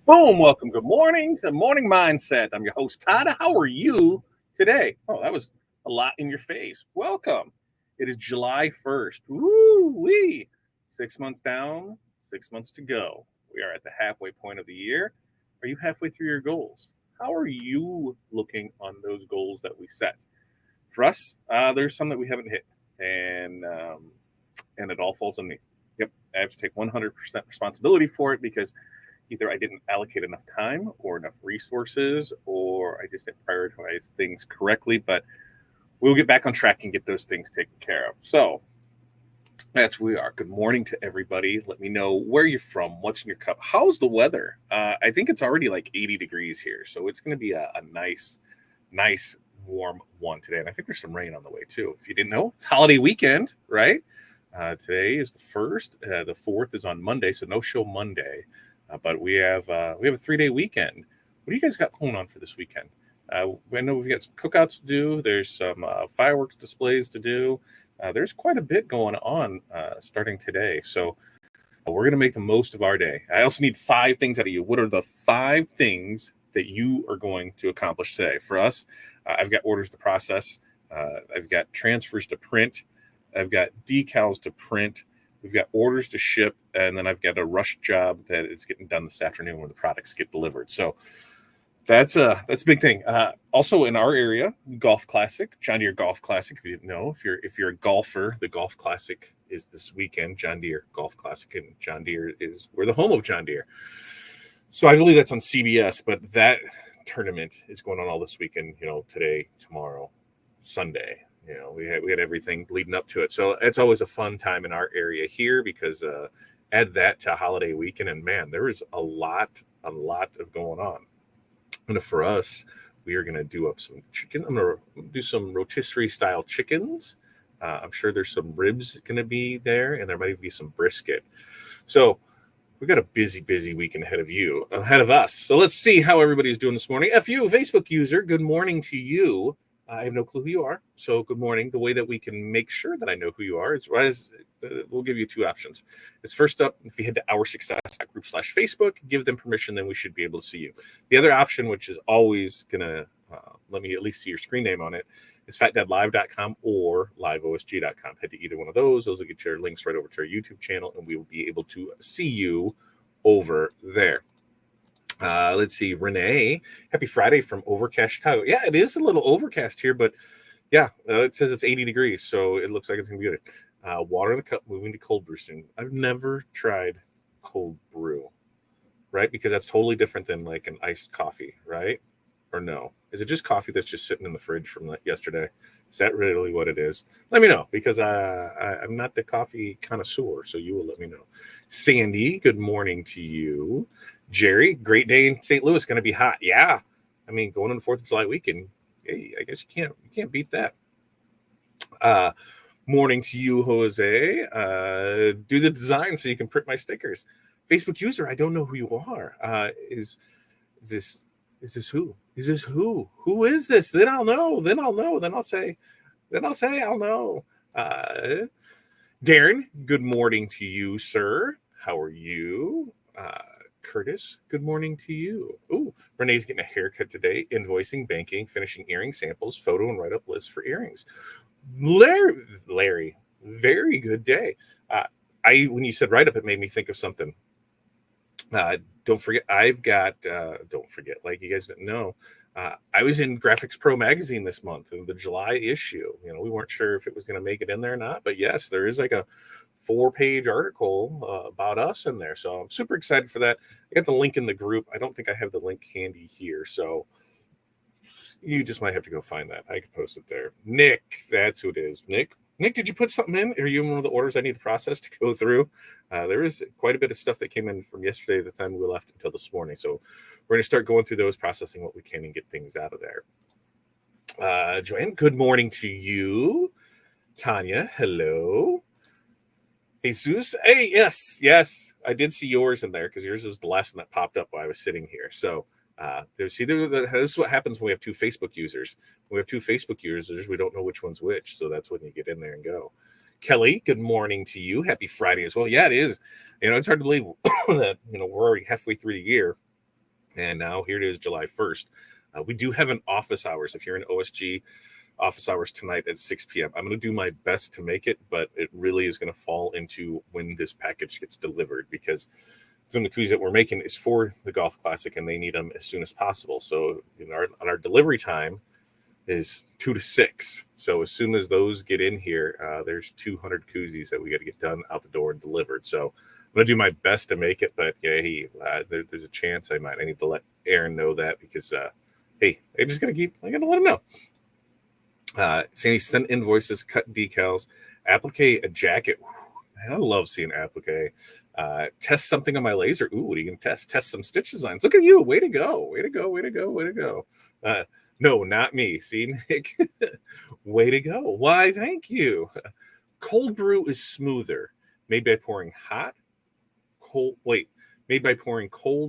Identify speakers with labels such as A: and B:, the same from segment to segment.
A: Boom, welcome. Good morning to Morning Mindset. I'm your host, Todd. How are you today? Oh, that was a lot in your face. Welcome. It is July 1st. Woo-wee. 6 months down, 6 months to go. We are at the halfway point of the year. Are you halfway through your goals? How are you looking on those goals that we set? For us, there's some that we haven't hit, and it all falls on me. Yep, I have to take 100% responsibility for it because either I didn't allocate enough time or enough resources, or I just didn't prioritize things correctly. But we'll get back on track and get those things taken care of. So that's where we are. Good morning to everybody. Let me know where you're from, what's in your cup. How's the weather? I think it's already like 80 degrees here. So it's going to be a nice warm one today. And I think there's some rain on the way too. If you didn't know, it's holiday weekend, right? Today is the 1st. The 4th is on Monday. So no show Monday. But we have a 3-day weekend. What do you guys got going on for this weekend? I know we've got some cookouts to do. There's some fireworks displays to do. There's quite a bit going on starting today. So we're going to make the most of our day. I also need 5 things out of you. What are the 5 things that you are going to accomplish today? For us, I've got orders to process. I've got transfers to print. I've got decals to print. We've got orders to ship, and then I've got a rush job that is getting done this afternoon when the products get delivered. So that's a big thing. Also in our area, Golf Classic, John Deere Golf Classic. If you didn't know, if you're a golfer, the Golf Classic is this weekend. John Deere Golf Classic, and John Deere we're the home of John Deere. So I believe that's on CBS, but that tournament is going on all this weekend. Today, tomorrow, Sunday. We had everything leading up to it. So it's always a fun time in our area here because add that to holiday weekend, and man, there is a lot of going on. And for us, we are going to do up some chicken. I'm going to do some rotisserie style chickens. I'm sure there's some ribs going to be there, and there might be some brisket. So we've got a busy weekend ahead of us. So let's see how everybody's doing this morning. FU, Facebook user, good morning to you. I have no clue who you are, so good morning. The way that we can make sure that I know who you are is we'll give you 2 options. It's first up, if you head to OurSuccess.group/Facebook, give them permission, then we should be able to see you. The other option, which is always going to let me at least see your screen name on it, is fatdadlive.com or liveosg.com. Head to either one of those. Those will get your links right over to our YouTube channel, and we will be able to see you over there. Let's see, Renee, happy Friday from overcast Chicago. Yeah, it is a little overcast here, but yeah, it says it's 80 degrees, so it looks like it's going to be good. Water in the cup, moving to cold brew soon. I've never tried cold brew, right? Because that's totally different than like an iced coffee, right? Or no? Is it just coffee that's just sitting in the fridge from yesterday? Is that really what it is? Let me know, because I'm not the coffee connoisseur, so you will let me know. Sandy, good morning to you. Jerry, great day in St. Louis, going to be hot. Yeah, I mean, going on the 4th of July weekend, hey, I guess you can't beat that. Morning to you, Jose. Do the design so you can print my stickers. Facebook user, I don't know who you are. Is this who? Is this who? Who is this? Then I'll know. Then I'll say I'll know. Darren, good morning to you, sir. How are you? Curtis, good morning to you. Oh, Renee's getting a haircut today. Invoicing, banking, finishing earring samples, photo and write-up list for earrings. Larry, very good day. When you said write-up, it made me think of something. Don't forget, like you guys didn't know, I was in Graphics Pro magazine this month in the July issue. We weren't sure if it was going to make it in there or not, but yes, there is like a 4-page article about us in there. So I'm super excited for that. I got the link in the group. I don't think I have the link handy here, so you just might have to go find that. I could post it there. Nick, that's who it is. Nick, did you put something in? Are you in one of the orders I need to process to go through? There is quite a bit of stuff that came in from yesterday, the time we left, until this morning. So we're going to start going through those, processing what we can, and get things out of there. Joanne, good morning to you. Tanya, hello. Jesus, hey, yes, I did see yours in there because yours was the last one that popped up while I was sitting here. So this is what happens when we have two Facebook users. When we have two Facebook users, we don't know which one's which. So that's when you get in there and go. Kelly, good morning to you. Happy Friday as well. Yeah, it is. It's hard to believe that we're already halfway through the year, and now here it is, July 1st. We do have an office hours. If you're in OSG, office hours tonight at 6 p.m. I'm going to do my best to make it, but it really is going to fall into when this package gets delivered, because some of the koozies that we're making is for the Golf Classic, and they need them as soon as possible. So our delivery time is 2 to 6. So as soon as those get in here, there's 200 koozies that we got to get done out the door and delivered. So I'm going to do my best to make it, but yeah, there's a chance I need to let Aaron know that, because hey, I got to let him know. Sandy, send invoices, cut decals, applique a jacket. Man, I love seeing applique. Test something on my laser. Ooh, what are you going to test? Test some stitch designs. Look at you. Way to go. Way to go. Way to go. Way to go. No, not me. See, Nick? Way to go. Why, thank you. Cold brew is smoother. Made by pouring cold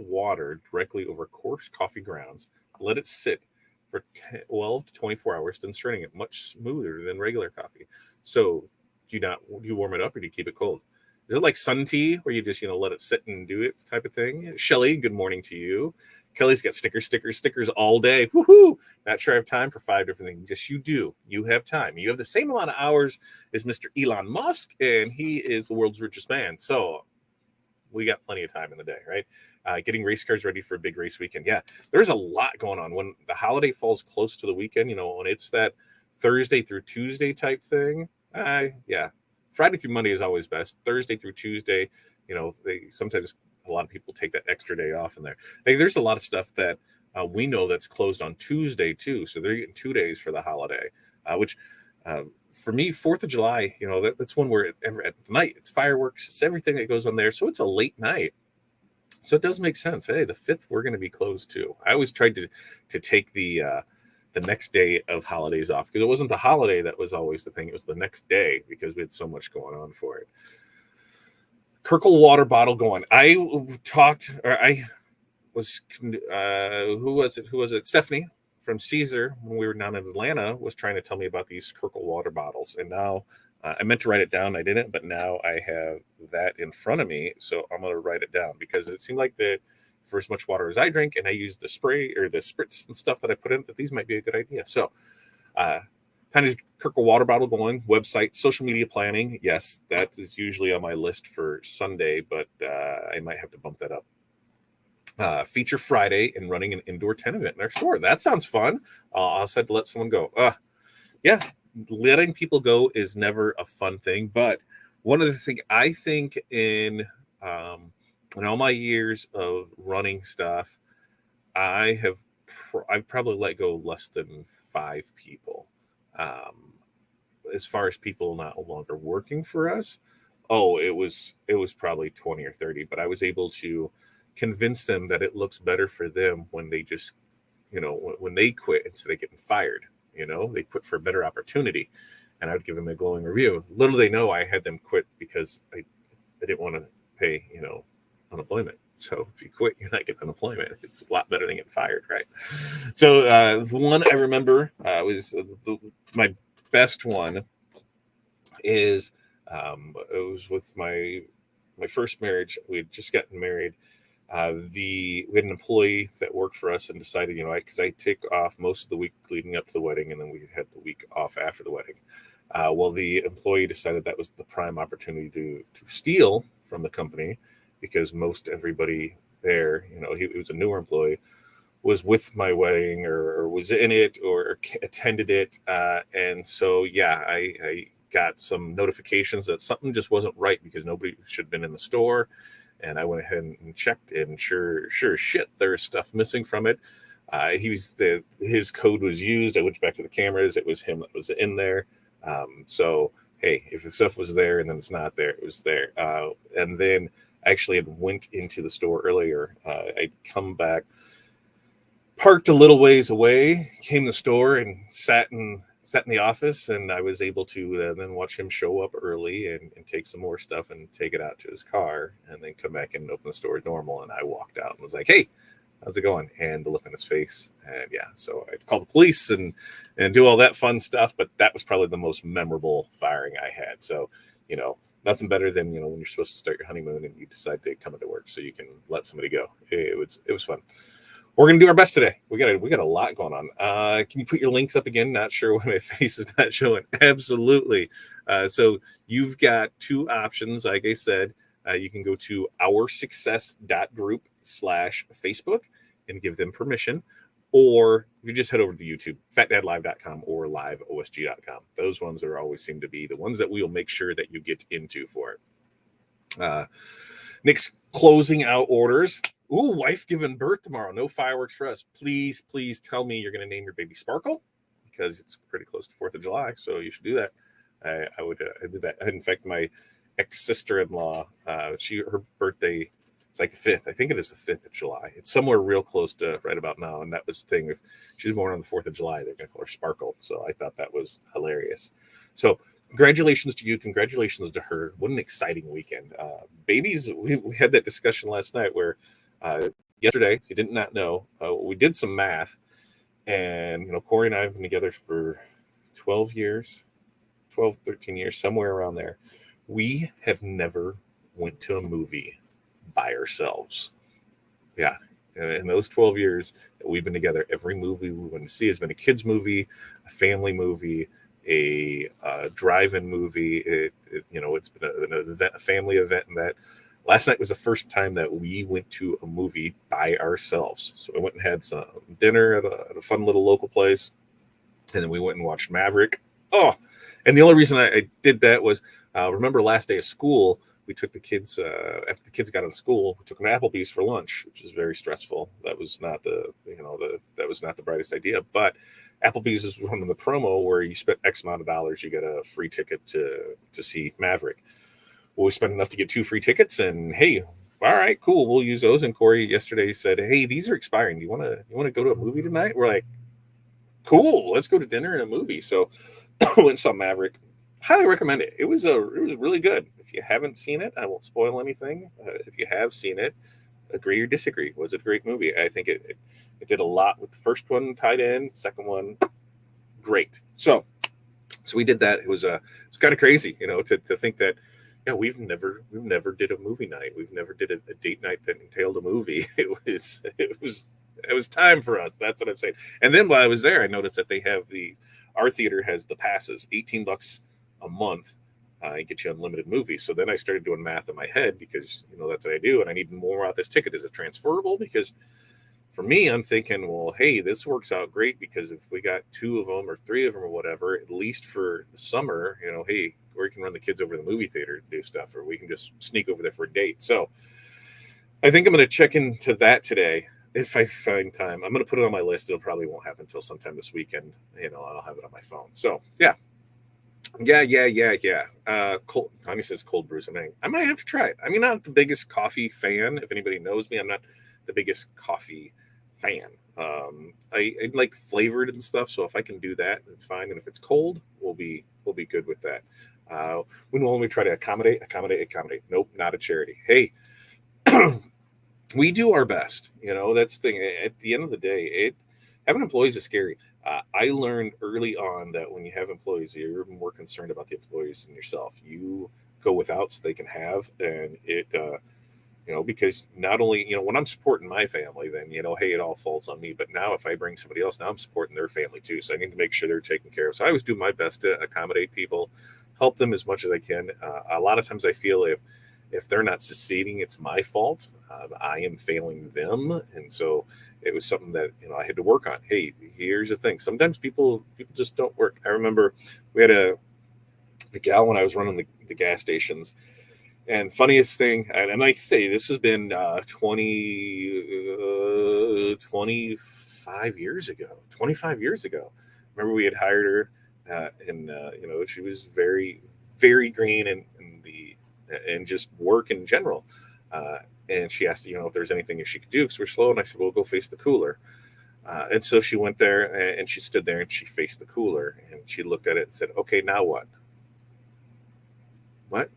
A: water directly over coarse coffee grounds. Let it sit for 12 to 24 hours, then straining it. Much smoother than regular coffee. So do you warm it up, or do you keep it cold? Is it like sun tea where you just let it sit and do it type of thing? Shelly, good morning to you. Kelly's got stickers all day. Woohoo! Not sure I have time for 5 different things. Yes, you do. You have time. You have the same amount of hours as Mr. Elon Musk, and he is the world's richest man. So we got plenty of time in the day, right? Getting race cars ready for a big race weekend. Yeah, there's a lot going on. When the holiday falls close to the weekend, when it's that Thursday through Tuesday type thing, yeah, Friday through Monday is always best. Thursday through Tuesday, sometimes a lot of people take that extra day off in there. There's a lot of stuff that we know that's closed on Tuesday too. So they're getting 2 days for the holiday, which for me, 4th of July, that's one where at night it's fireworks, it's everything that goes on there. So it's a late night. So it does make sense. Hey, the 5th, we're going to be closed too. I always tried to take the next day of holidays off, because it wasn't the holiday that was always the thing. It was the next day, because we had so much going on for it. Kirkle water bottle going. Who was it? Stephanie from Caesar, when we were down in Atlanta, was trying to tell me about these Kirkle water bottles. And now I meant to write it down. I didn't, but now I have that in front of me. So I'm going to write it down, because it seemed like for as much water as I drink, and I use the spray or the spritz and stuff that I put in, that these might be a good idea. So Tiny's Kirkle water bottle going. Website, social media planning. Yes, that is usually on my list for Sunday, but I might have to bump that up. Feature Friday and running an indoor 10 event in our store. That sounds fun. I also had to let someone go. Yeah, letting people go is never a fun thing. But one of the things I think in all my years of running stuff, I've probably let go less than 5 people. As far as people not longer working for us, it was probably 20 or 30, but I was able to convince them that it looks better for them when they just, when they quit instead of getting fired. They quit for a better opportunity, and I'd give them a glowing review. Little they know I had them quit because I didn't want to pay, unemployment. So if you quit, you're not getting unemployment. It's a lot better than getting fired, right? So the one I remember was my best one is it was with my first marriage. We had just gotten married. We had an employee that worked for us and decided, because I take off most of the week leading up to the wedding, and then we had the week off after the wedding. Well, the employee decided that was the prime opportunity to steal from the company, because most everybody there, he was a newer employee, was with my wedding or was in it or attended it. And so, yeah, I got some notifications that something just wasn't right because nobody should have been in the store. And I went ahead and checked, and sure as shit, there's stuff missing from it. His code was used. I went back to the cameras. It was him that was in there. So hey, if the stuff was there and then it's not there, it was there. And then actually had went into the store earlier. I'd come back, parked a little ways away, came to the store and sat in the office, and I was able to then watch him show up early and take some more stuff and take it out to his car, and then come back and open the store as normal. And I walked out and was like, "Hey, how's it going?" And the look on his face, and yeah, so I'd call the police and do all that fun stuff. But that was probably the most memorable firing I had. So, nothing better than when you're supposed to start your honeymoon and you decide to come into work so you can let somebody go. It was fun. We're gonna do our best today. We got a lot going on. Can you put your links up again? Not sure why my face is not showing. Absolutely. So you've got two options. Like I said, you can go to oursuccess.group/Facebook and give them permission, or you just head over to YouTube, fatdadlive.com or liveosg.com. Those ones are always seem to be the ones that we'll make sure that you get into for it. Nick's closing out orders. Ooh, wife giving birth tomorrow. No fireworks for us. Please tell me you're going to name your baby Sparkle, because it's pretty close to 4th of July, so you should do that. I would do that. In fact, my ex-sister-in-law, her birthday is like the 5th. I think it is the 5th of July. It's somewhere real close to right about now, and that was the thing. If she's born on the 4th of July, they're going to call her Sparkle, so I thought that was hilarious. So congratulations to you. Congratulations to her. What an exciting weekend. Babies, we had that discussion last night where yesterday, you did not know, we did some math, and Corey and I have been together for 13 years, somewhere around there. We have never went to a movie by ourselves. Yeah. In those 12 years that we've been together, every movie we went to see has been a kids movie, a family movie, a drive-in movie. It's been an event, a family event, and that. Last night was the first time that we went to a movie by ourselves. So we went and had some dinner at a fun little local place, and then we went and watched Maverick. Oh, and the only reason I did that was, remember last day of school, we took the kids, after the kids got out of school, we took them to Applebee's for lunch, which is very stressful. That was not that was not the brightest idea, but Applebee's is running the promo where you spend X amount of dollars, you get a free ticket to see Maverick. Well, we spent enough to get 2 free tickets, and hey, all right, cool, we'll use those. And Corey yesterday said, "Hey, these are expiring. You want to go to a movie tonight?" We're like, "Cool, let's go to dinner and a movie." So went and saw Maverick. Highly recommend it. It was really good. If you haven't seen it, I won't spoil anything. If you have seen it, agree or disagree. Was it a great movie? I think it did a lot with the first one tied in. Second one, great. So we did that. It was kind of crazy, to think that. Yeah, we've never did a movie night. We've never did a date night that entailed a movie. It was time for us. That's what I'm saying. And then while I was there, I noticed that they have our theater has the passes, $18 a month. Get you unlimited movies. So then I started doing math in my head, because that's what I do, and I need more out this ticket. Is it transferable? Because for me, I'm thinking, well, hey, this works out great, because if we got 2 of them or 3 of them or whatever, at least for the summer, hey, we can run the kids over to the movie theater to do stuff, or we can just sneak over there for a date. So I think I'm going to check into that today if I find time. I'm going to put it on my list. It'll probably won't happen until sometime this weekend. I'll have it on my phone. So yeah. Tommy says cold brews. I might have to try it. I'm not the biggest coffee fan. If anybody knows me, I'm not the biggest coffee fan. I like flavored and stuff. So if I can do that, it's fine. And if it's cold, we'll be good with that. When we try to accommodate. Nope, not a charity. Hey, we do our best. That's the thing. At the end of the day, having employees is scary. I learned early on that when you have employees, you're more concerned about the employees than yourself. You go without so they can have, and it, because not only, when I'm supporting my family, then, hey, it all falls on me. But now if I bring somebody else, now I'm supporting their family too. So I need to make sure they're taken care of. So I always do my best to accommodate people, help them as much as I can. A lot of times I feel if they're not succeeding, it's my fault. I am failing them, and so it was something that I had to work on. Hey, here's the thing: sometimes people just don't work. I remember we had a gal when I was running the gas stations. And funniest thing, and like I say, this has been 25 years ago. 25 years ago. Remember, we had hired her, and she was very, very green and just work in general. Uh, and she asked, if there's anything that she could do because we're slow. And I said, well, go face the cooler. And so she went there and she stood there and she faced the cooler and she looked at it and said, okay, now what? What?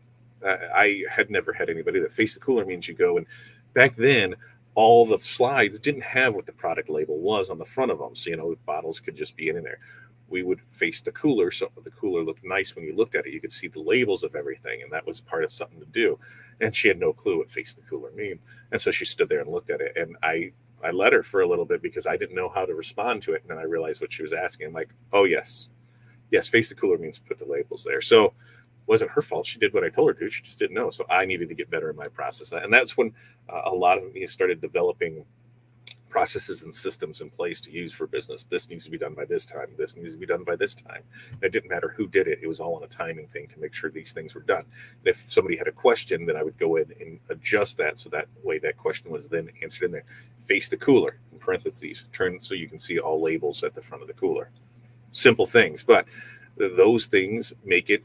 A: I had never had anybody that face the cooler means you go. And back then, all the slides didn't have what the product label was on the front of them. So, bottles could just be in there. We would face the cooler. So the cooler looked nice when you looked at it. You could see the labels of everything. And that was part of something to do. And she had no clue what face the cooler mean. And so she stood there and looked at it. And I let her for a little bit because I didn't know how to respond to it. And then I realized what she was asking. I'm like, oh, yes. Yes, face the cooler means put the labels there. So wasn't her fault. She did what I told her to. She just didn't know. So I needed to get better in my process. And that's when a lot of me started developing processes and systems in place to use for business. This needs to be done by this time. This needs to be done by this time. And it didn't matter who did it. It was all on a timing thing to make sure these things were done. And if somebody had a question, then I would go in and adjust that. So that way that question was then answered in there. Face the cooler, in parentheses, turn so you can see all labels at the front of the cooler. Simple things, but those things make it,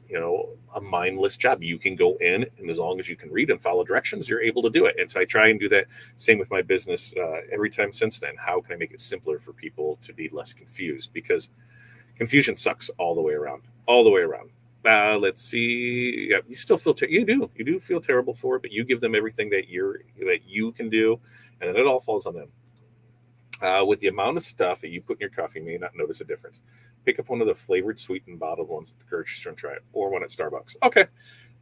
A: a mindless job. You can go in, and as long as you can read and follow directions, you're able to do it. And so I try and do that. Same with my business every time since then. How can I make it simpler for people to be less confused? Because confusion sucks all the way around, all the way around. Let's see. Yeah, you still feel you do feel terrible for it, but you give them everything that you can do, and then it all falls on them. With the amount of stuff that you put in your coffee, you may not notice a difference. Pick up one of the flavored, sweetened, bottled ones at the grocery store and try it, or one at Starbucks. Okay,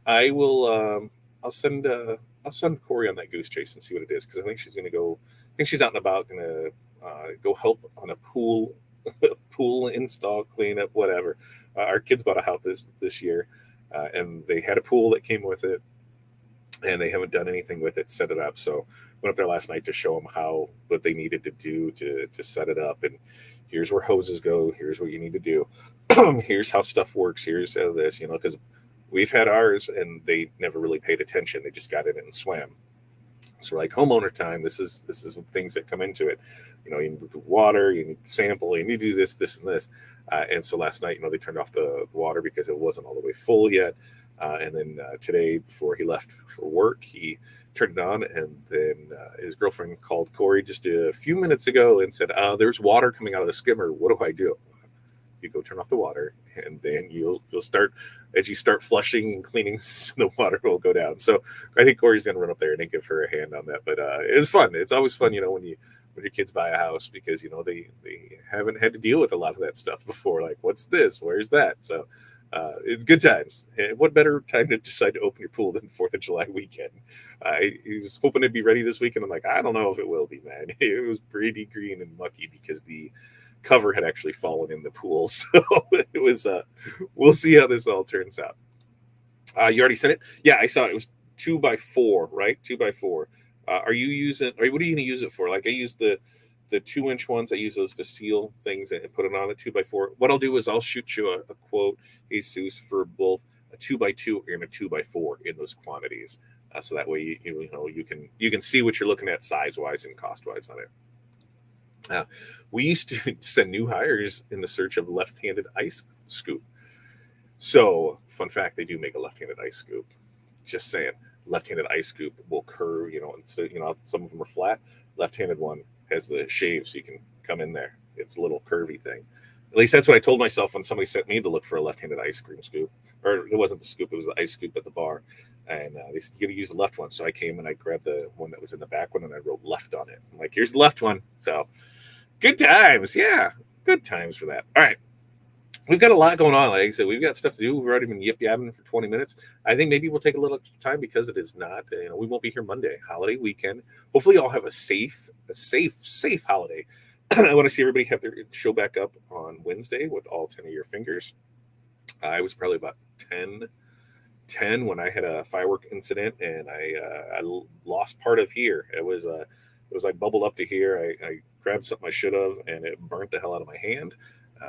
A: I will. I'll send Corey on that goose chase and see what it is because I think she's going to go. I think she's out and about, going to go help on a pool, pool install, cleanup, whatever. Our kids bought a house this year, and they had a pool that came with it, and they haven't done anything with it, set it up. So went up there last night to show them what they needed to do to set it up. And here's where hoses go. Here's what you need to do. Here's how stuff works. Here's how this, because we've had ours and they never really paid attention. They just got in it and swam. So we're like homeowner time. This is things that come into it. You need water, you need sample, you need to do this, and this. And so last night, they turned off the water because it wasn't all the way full yet. And then today, before he left for work, he turned it on, and then his girlfriend called Corey just a few minutes ago and said, "There's water coming out of the skimmer. What do I do?" You go turn off the water, and then you'll start as you start flushing and cleaning, the water will go down. So I think Corey's gonna run up there and give her a hand on that. But it's fun. It's always fun, when your kids buy a house because they haven't had to deal with a lot of that stuff before. Like, what's this? Where's that? So. It's good times. And what better time to decide to open your pool than 4th of July weekend? He was hoping it'd be ready this weekend. I'm like, I don't know if it will be, man. It was pretty green and mucky because the cover had actually fallen in the pool. So it was, we'll see how this all turns out. You already sent it? Yeah, I saw it. It was 2x4, right? 2x4. Are you using, or what are you going to use it for? Like I use the 2-inch ones. I use those to seal things and put it on a 2x4. What I'll do is I'll shoot you a quote, Jesus, for both a 2x2 and a 2x4 in those quantities. So that way you can see what you're looking at size wise and cost wise on it. We used to send new hires in the search of left-handed ice scoop. So fun fact, they do make a left-handed ice scoop. Just saying, left-handed ice scoop will curve. Instead, some of them are flat. Left-handed one has the shave so you can come in there. It's a little curvy thing. At least that's what I told myself when somebody sent me to look for a left-handed ice cream scoop. Or it wasn't the scoop, it was the ice scoop at the bar. And they said, you got to use the left one. So I came and I grabbed the one that was in the back one and I wrote left on it. I'm like, here's the left one. So good times. Yeah, good times for that. All right. We've got a lot going on. Like I said, we've got stuff to do. We've already been yip-yabbing for 20 minutes. I think maybe we'll take a little extra time because it is not, we won't be here Monday, holiday weekend. Hopefully y'all have a safe holiday. I want to see everybody have their show back up on Wednesday with all 10 of your fingers. I was probably about 10 10 when I had a firework incident and lost part of here. It was like bubbled up to here. I grabbed something I should have, and it burnt the hell out of my hand.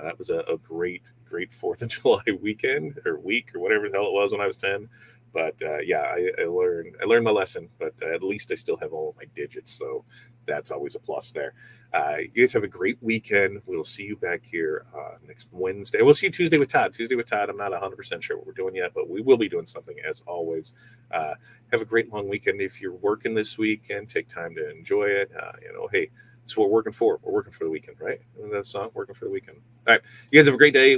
A: That was a great Fourth of July weekend or week or whatever the hell it was when I was 10. But yeah, I learned my lesson. But at least I still have all of my digits, so that's always a plus there. You guys have a great weekend. We'll see you back here next Wednesday. We'll see you Tuesday with Todd. Tuesday with Todd. I'm not 100% sure what we're doing yet, but we will be doing something as always. Have a great long weekend. If you're working this weekend, take time to enjoy it. Hey, it's what we're working for. We're working for the weekend, right? Isn't that song? Working for the weekend. All right. You guys have a great day.